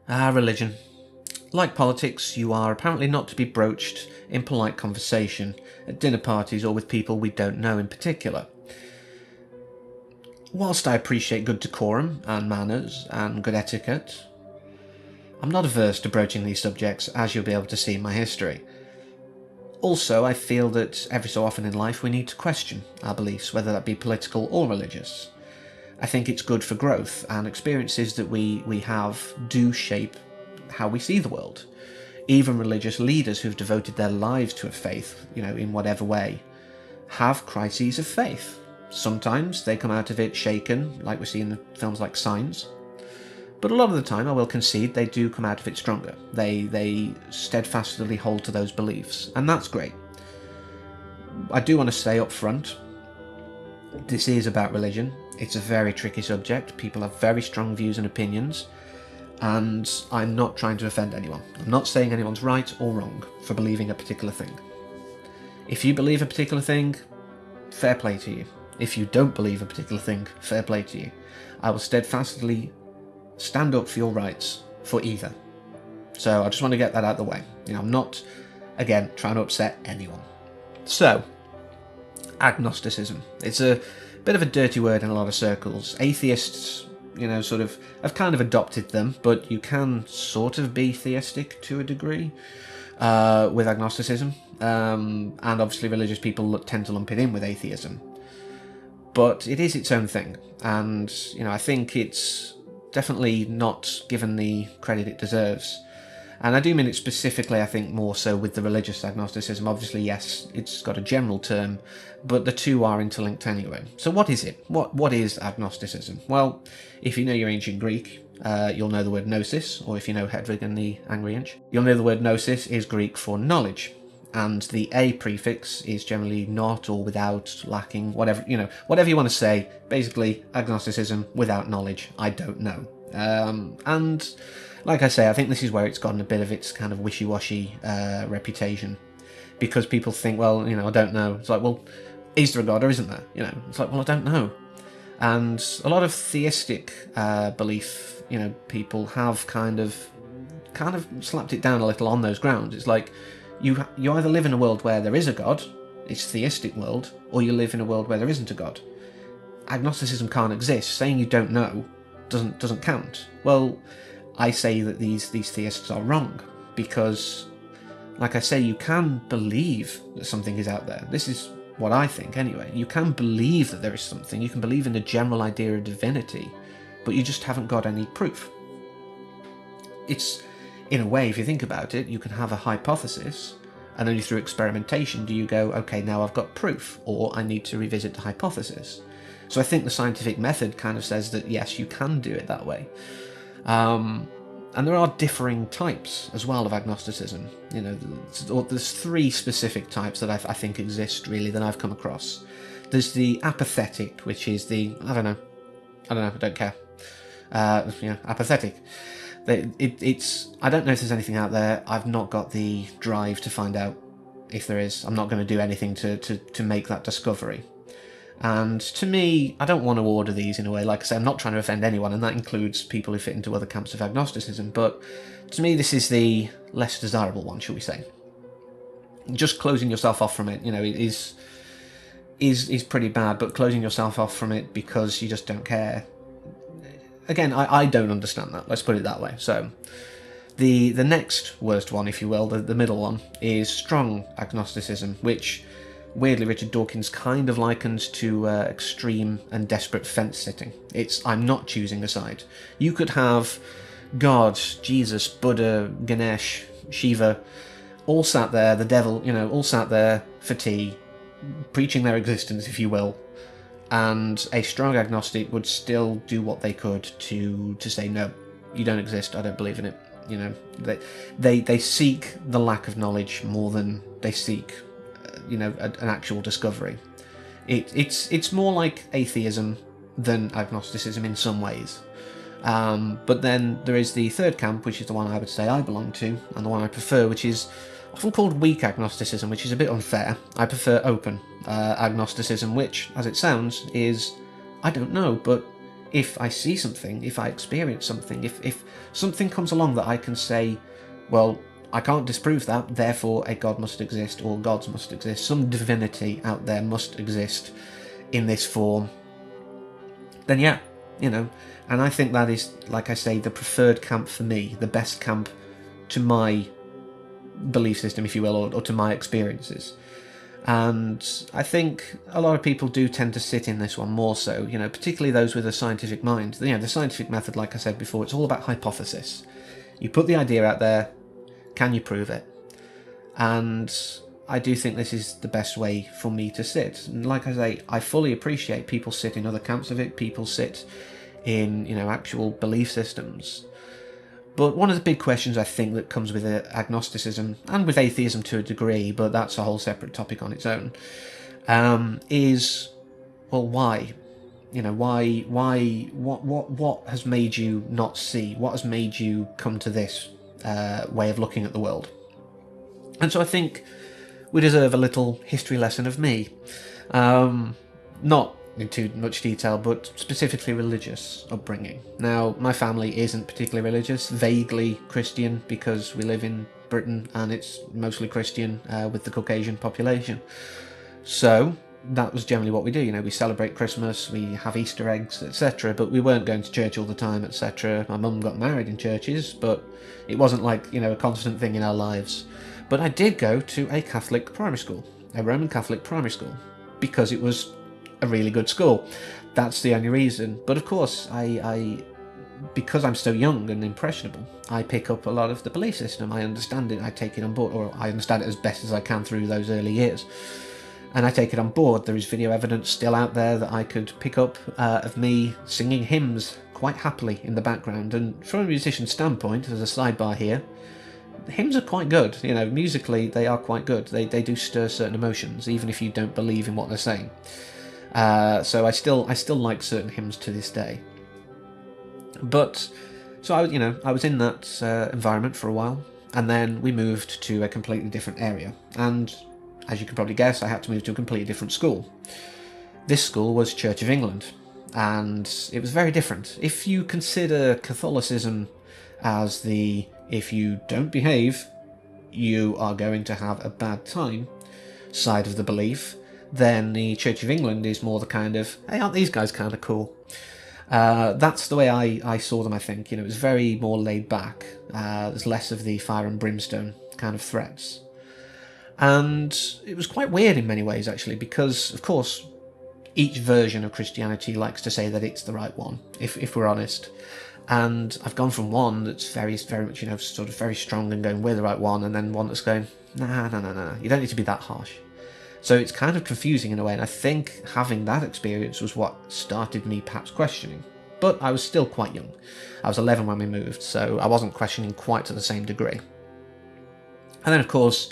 Religion. Like politics, you are apparently not to be broached in polite conversation, at dinner parties or with people we don't know in particular. Whilst I appreciate good decorum and manners and good etiquette, I'm not averse to broaching these subjects, as you'll be able to see in my history. Also, I feel that every so often in life we need to question our beliefs, whether that be political or religious. I think it's good for growth, and experiences that we have do shape how we see the world. Even religious leaders who've devoted their lives to a faith, in whatever way, have crises of faith. Sometimes they come out of it shaken, like we see in films like Signs. But a lot of the time, I will concede, they do come out of it stronger. They steadfastly hold to those beliefs, and that's great. I do want to say up front, this is about religion. It's a very tricky subject. People have very strong views and opinions, and I'm not trying to offend anyone. I'm not saying anyone's right or wrong for believing a particular thing. If you believe a particular thing, fair play to you. If you don't believe a particular thing, fair play to you. I will steadfastly stand up for your rights for either. So I just want to get that out of the way. I'm not, again, trying to upset anyone. So, agnosticism. It's a bit of a dirty word in a lot of circles. Atheists, sort of have kind of adopted them, but you can sort of be theistic to a degree with agnosticism. And obviously religious people tend to lump it in with atheism. But it is its own thing. And, I think it's definitely not given the credit it deserves. And I do mean it specifically, I think, more so with the religious agnosticism. Obviously, yes, it's got a general term, but the two are interlinked anyway. So what is it? What is agnosticism? Well, if you know your ancient Greek, you'll know the word gnosis, or if you know Hedwig and the Angry Inch, you'll know the word gnosis is Greek for knowledge. And the a prefix is generally not or without, lacking, whatever you want to say. Basically, agnosticism without knowledge. I don't know. And like I say, I think this is where it's gotten a bit of its kind of wishy-washy reputation, because people think, well, I don't know. It's like, well, is there a God or isn't there? It's like, well, I don't know. And a lot of theistic belief, people have kind of slapped it down a little on those grounds. It's like, you either live in a world where there is a God, it's a theistic world, or you live in a world where there isn't a God. Agnosticism can't exist. Saying you don't know doesn't count. Well, I say that these theists are wrong, because, like I say, you can believe that something is out there. This is what I think, anyway. You can believe that there is something. You can believe in the general idea of divinity, but you just haven't got any proof. It's, in a way, if you think about it, you can have a hypothesis, and only through experimentation do you go, okay, now I've got proof, or I need to revisit the hypothesis. So I think the scientific method kind of says that, yes, you can do it that way. And there are differing types as well of agnosticism. There's three specific types that I think exist, really, that I've come across. There's the apathetic, which is the, I don't know, I don't care. Apathetic. It's I don't know if there's anything out there. I've not got the drive to find out if there is. I'm not going to do anything to make that discovery. And to me, I don't want to order these in a way. Like I say, I'm not trying to offend anyone, and that includes people who fit into other camps of agnosticism. But to me, this is the less desirable one, shall we say? Just closing yourself off from it, is pretty bad. But closing yourself off from it because you just don't care. Again, I don't understand that. Let's put it that way. So, the next worst one, if you will, the middle one, is strong agnosticism, which, weirdly, Richard Dawkins kind of likens to extreme and desperate fence-sitting. It's, I'm not choosing a side. You could have God, Jesus, Buddha, Ganesh, Shiva, all sat there, the devil, all sat there for tea, preaching their existence, if you will, and a strong agnostic would still do what they could to say, no, you don't exist, I don't believe in it. They seek the lack of knowledge more than they seek an actual discovery. It's more like atheism than agnosticism in some ways. But then there is the third camp, which is the one I would say I belong to, and the one I prefer, which is often called weak agnosticism, which is a bit unfair. I prefer open agnosticism, which, as it sounds, is, I don't know, but if I see something, if I experience something, if something comes along that I can say, well, I can't disprove that, therefore a God must exist, or gods must exist, some divinity out there must exist in this form, then yeah, and I think that is, like I say, the preferred camp for me, the best camp to my belief system, if you will, or to my experiences. And I think a lot of people do tend to sit in this one more so, particularly those with a scientific mind. The scientific method, like I said before, it's all about hypothesis. You put the idea out there, can you prove it? And I do think this is the best way for me to sit. And like I say, I fully appreciate people sit in other camps of it, people sit in, actual belief systems. But one of the big questions I think that comes with agnosticism, and with atheism to a degree, but that's a whole separate topic on its own, is, well, why? Why, what has made you not see? What has made you come to this way of looking at the world? And so I think we deserve a little history lesson of me. Not in too much detail, but specifically religious upbringing. Now, my family isn't particularly religious, vaguely Christian, because we live in Britain and it's mostly Christian with the Caucasian population. So that was generally what we do. We celebrate Christmas, we have Easter eggs, etc. But we weren't going to church all the time, etc. My mum got married in churches, but it wasn't like, a constant thing in our lives. But I did go to a Catholic primary school, a Roman Catholic primary school, because it was a really good school. That's the only reason. But of course, I because I'm so young and impressionable, I pick up a lot of the belief system. I understand it, I take it on board, or I understand it as best as I can through those early years. And I take it on board. There is video evidence still out there that I could pick up of me singing hymns quite happily in the background. And from a musician's standpoint, as a sidebar here, the hymns are quite good. Musically, they are quite good. They do stir certain emotions, even if you don't believe in what they're saying. So I still like certain hymns to this day. But so I was in that environment for a while, and then we moved to a completely different area. And as you can probably guess, I had to move to a completely different school. This school was Church of England, and it was very different. If you consider Catholicism as if you don't behave, you are going to have a bad time side of the belief, then the Church of England is more the kind of, hey, aren't these guys kind of cool? That's the way I saw them, I think. It was very more laid back. There's less of the fire and brimstone kind of threats. And it was quite weird in many ways, actually, because, of course, each version of Christianity likes to say that it's the right one, if we're honest. And I've gone from one that's very, very much, sort of very strong and going, we're the right one, and then one that's going, nah, you don't need to be that harsh. So it's kind of confusing in a way, and I think having that experience was what started me perhaps questioning. But I was still quite young. I was 11 when we moved, so I wasn't questioning quite to the same degree. And then, of course,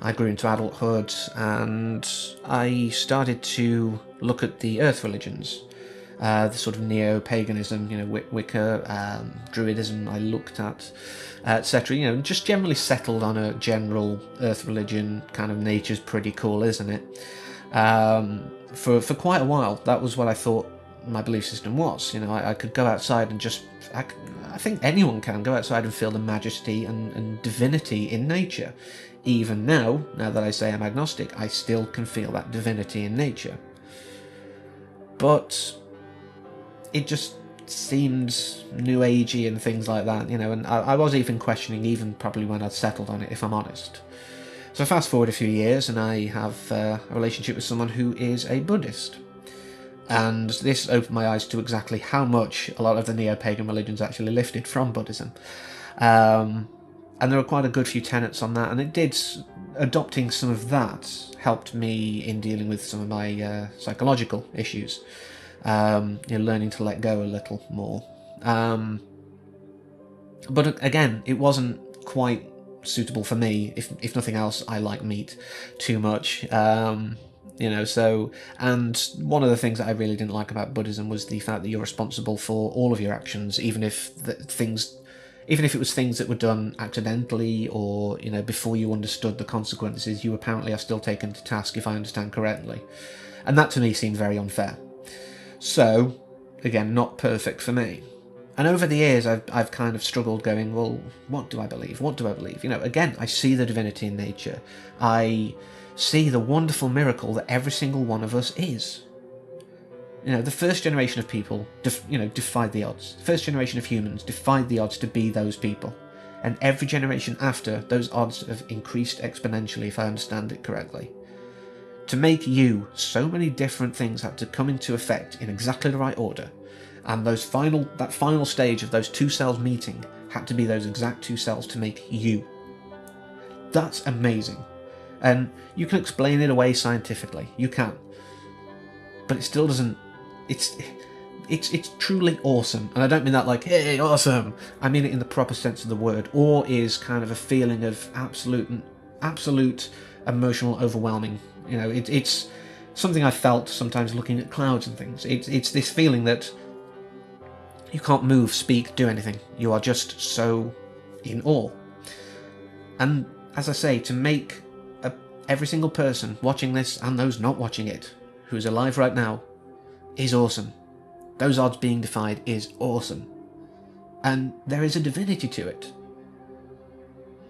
I grew into adulthood, and I started to look at the earth religions. The sort of neo-paganism, Wicca, Druidism I looked at, etc. Just generally settled on a general earth religion, kind of nature's pretty cool, isn't it? For quite a while, that was what I thought my belief system was. I could go outside and just, I think anyone can go outside and feel the majesty and divinity in nature. Even now that I say I'm agnostic, I still can feel that divinity in nature. But it just seemed new agey and things like that, and I was even questioning, even probably when I'd settled on it, if I'm honest. So fast forward a few years, and I have a relationship with someone who is a Buddhist. And this opened my eyes to exactly how much a lot of the neo-pagan religions actually lifted from Buddhism. And there were quite a good few tenets on that, and adopting some of that helped me in dealing with some of my psychological issues. Learning to let go a little more. But again, it wasn't quite suitable for me. If nothing else, I like meat too much. So, and one of the things that I really didn't like about Buddhism was the fact that you're responsible for all of your actions, even if it was things that were done accidentally or, before you understood the consequences, you apparently are still taken to task, if I understand correctly. And that to me seemed very unfair. So, again, not perfect for me. And over the years, I've kind of struggled going, well, what do I believe? What do I believe? Again, I see the divinity in nature. I see the wonderful miracle that every single one of us is. The first generation of people, defied the odds. The first generation of humans defied the odds to be those people. And every generation after, those odds have increased exponentially, if I understand it correctly. To make you, so many different things had to come into effect in exactly the right order. And that final stage of those two cells meeting had to be those exact two cells to make you. That's amazing. And you can explain it away scientifically. You can. But it still doesn't... It's truly awesome. And I don't mean that like, hey, awesome. I mean it in the proper sense of the word. Awe is kind of a feeling of absolute emotional overwhelming. It's something I felt sometimes looking at clouds and things. It's this feeling that you can't move, speak, do anything. You are just so in awe. And as I say, to make every single person watching this and those not watching it, who is alive right now, is awesome. Those odds being defied is awesome. And there is a divinity to it.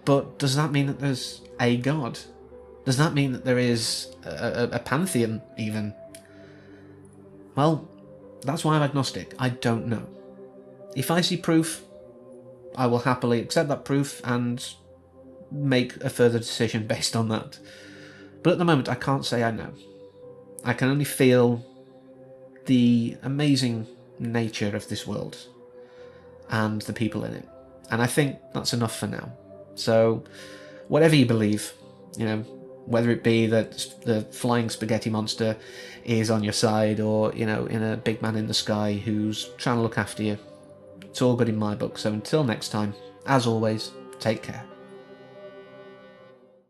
But does that mean that there's a God? Does that mean that there is a pantheon, even? Well, that's why I'm agnostic. I don't know. If I see proof, I will happily accept that proof and make a further decision based on that. But at the moment, I can't say I know. I can only feel the amazing nature of this world and the people in it. And I think that's enough for now. So, whatever you believe, whether it be that the flying spaghetti monster is on your side or, in a big man in the sky who's trying to look after you, it's all good in my book. So until next time, as always, take care.